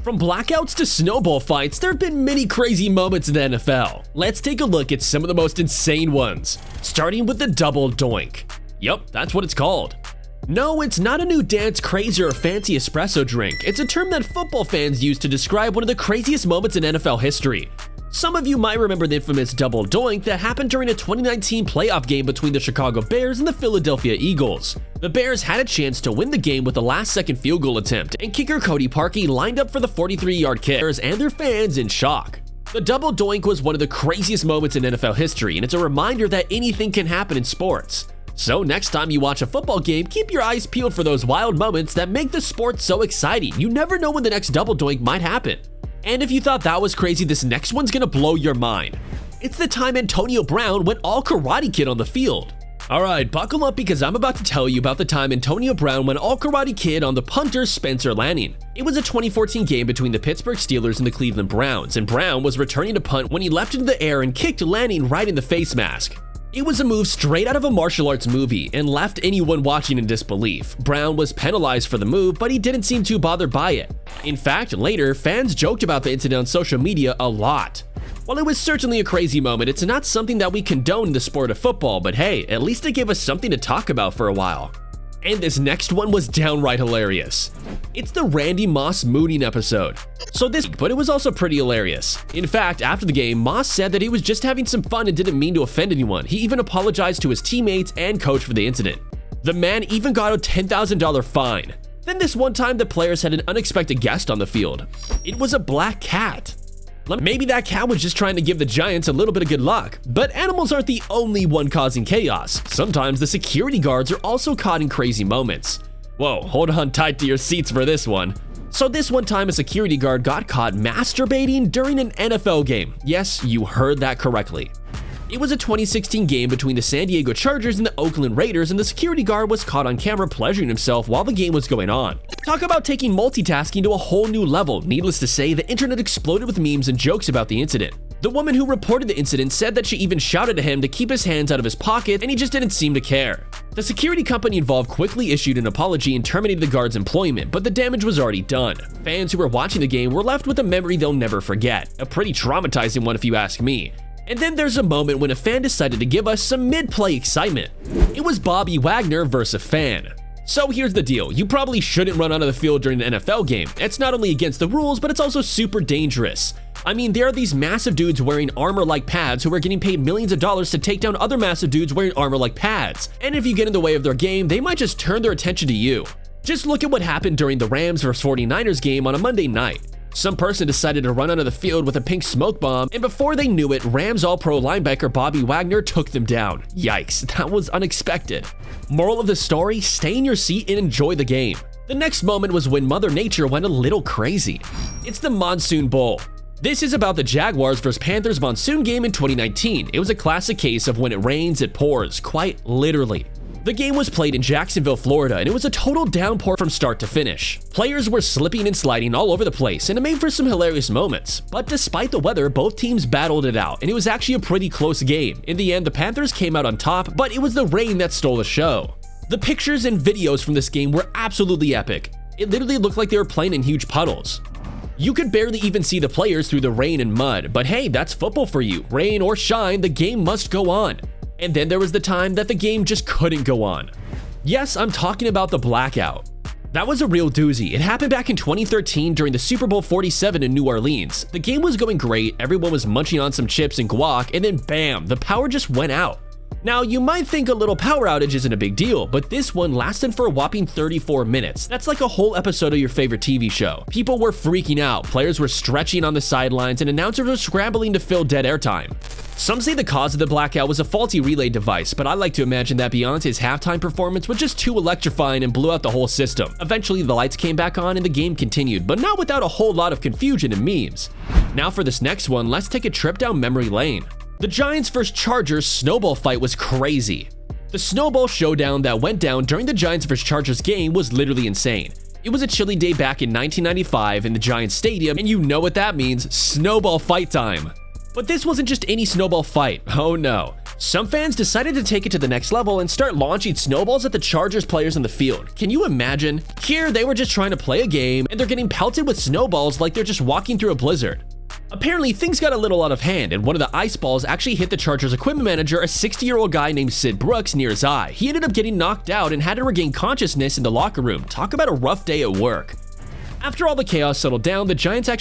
From blackouts to snowball fights, there have been many crazy moments in the NFL. Let's take a look at some of the most insane ones, starting with the double doink. Yup, that's what it's called. No, it's not a new dance craze or a fancy espresso drink. It's a term that football fans use to describe one of the craziest moments in NFL history. Some of you might remember the infamous double doink that happened during a 2019 playoff game between the Chicago Bears and the Philadelphia Eagles. The Bears had a chance to win the game with a last-second field goal attempt, and kicker Cody Parkey lined up for the 43-yard kick, and their fans in shock. The double doink was one of the craziest moments in NFL history, and it's a reminder that anything can happen in sports. So next time you watch a football game, keep your eyes peeled for those wild moments that make the sport so exciting. You never know when the next double doink might happen. And if you thought that was crazy, this next one's gonna blow your mind. It's the time Antonio Brown went all Karate Kid on the field. Alright, buckle up because I'm about to tell you about the time Antonio Brown went all Karate Kid on the punter Spencer Lanning. It was a 2014 game between the Pittsburgh Steelers and the Cleveland Browns, and Brown was returning to punt when he leapt into the air and kicked Lanning right in the face mask. It was a move straight out of a martial arts movie and left anyone watching in disbelief. Brown was penalized for the move, but he didn't seem too bothered by it. In fact, later, fans joked about the incident on social media a lot. While it was certainly a crazy moment, it's not something that we condone in the sport of football, but hey, at least it gave us something to talk about for a while. And this next one was downright hilarious. It's the Randy Moss mooning episode. But it was also pretty hilarious. In fact, after the game, Moss said that he was just having some fun and didn't mean to offend anyone. He even apologized to his teammates and coach for the incident. The man even got a $10,000 fine. Then this one time, the players had an unexpected guest on the field. It was a black cat. Maybe that cat was just trying to give the Giants a little bit of good luck. But animals aren't the only one causing chaos. Sometimes the security guards are also caught in crazy moments. Whoa, hold on tight to your seats for this one. So this one time a security guard got caught masturbating during an NFL game. Yes, you heard that correctly. It was a 2016 game between the San Diego Chargers and the Oakland Raiders, and the security guard was caught on camera pleasuring himself while the game was going on. Talk about taking multitasking to a whole new level. Needless to say, the internet exploded with memes and jokes about the incident. The woman who reported the incident said that she even shouted at him to keep his hands out of his pocket, and he just didn't seem to care. The security company involved quickly issued an apology and terminated the guard's employment, but the damage was already done. Fans who were watching the game were left with a memory they'll never forget. A pretty traumatizing one if you ask me. And then there's a moment when a fan decided to give us some mid-play excitement. It was Bobby Wagner versus a fan. So here's the deal, you probably shouldn't run onto the field during an NFL game. It's not only against the rules, but it's also super dangerous. I mean, there are these massive dudes wearing armor-like pads who are getting paid millions of dollars to take down other massive dudes wearing armor-like pads. And if you get in the way of their game, they might just turn their attention to you. Just look at what happened during the Rams vs 49ers game on a Monday night. Some person decided to run onto the field with a pink smoke bomb, and before they knew it, Rams All-Pro linebacker Bobby Wagner took them down. Yikes, that was unexpected. Moral of the story, stay in your seat and enjoy the game. The next moment was when Mother Nature went a little crazy. It's the Monsoon Bowl. This is about the Jaguars vs Panthers monsoon game in 2019. It was a classic case of when it rains, it pours, quite literally. The game was played in Jacksonville, Florida, and it was a total downpour from start to finish. Players were slipping and sliding all over the place, and it made for some hilarious moments. But despite the weather, both teams battled it out, and it was actually a pretty close game. In the end, the Panthers came out on top, but it was the rain that stole the show. The pictures and videos from this game were absolutely epic. It literally looked like they were playing in huge puddles. You could barely even see the players through the rain and mud, but hey, that's football for you. Rain or shine, the game must go on. And then there was the time that the game just couldn't go on. Yes, I'm talking about the blackout. That was a real doozy. It happened back in 2013 during the Super Bowl 47 in New Orleans. The game was going great, everyone was munching on some chips and guac, and then bam, the power just went out. Now, you might think a little power outage isn't a big deal, but this one lasted for a whopping 34 minutes. That's like a whole episode of your favorite TV show. People were freaking out, players were stretching on the sidelines, and announcers were scrambling to fill dead airtime. Some say the cause of the blackout was a faulty relay device, but I like to imagine that Beyonce's halftime performance was just too electrifying and blew out the whole system. Eventually, the lights came back on and the game continued, but not without a whole lot of confusion and memes. Now for this next one, let's take a trip down memory lane. The Giants vs Chargers snowball fight was crazy. The snowball showdown that went down during the Giants vs Chargers game was literally insane. It was a chilly day back in 1995 in the Giants Stadium, and you know what that means, snowball fight time. But this wasn't just any snowball fight, oh no. Some fans decided to take it to the next level and start launching snowballs at the Chargers players on the field. Can you imagine? Here, they were just trying to play a game, and they're getting pelted with snowballs like they're just walking through a blizzard. Apparently, things got a little out of hand, and one of the ice balls actually hit the Chargers equipment manager, a 60-year-old guy named Sid Brooks, near his eye. He ended up getting knocked out and had to regain consciousness in the locker room. Talk about a rough day at work. After all the chaos settled down, the Giants actually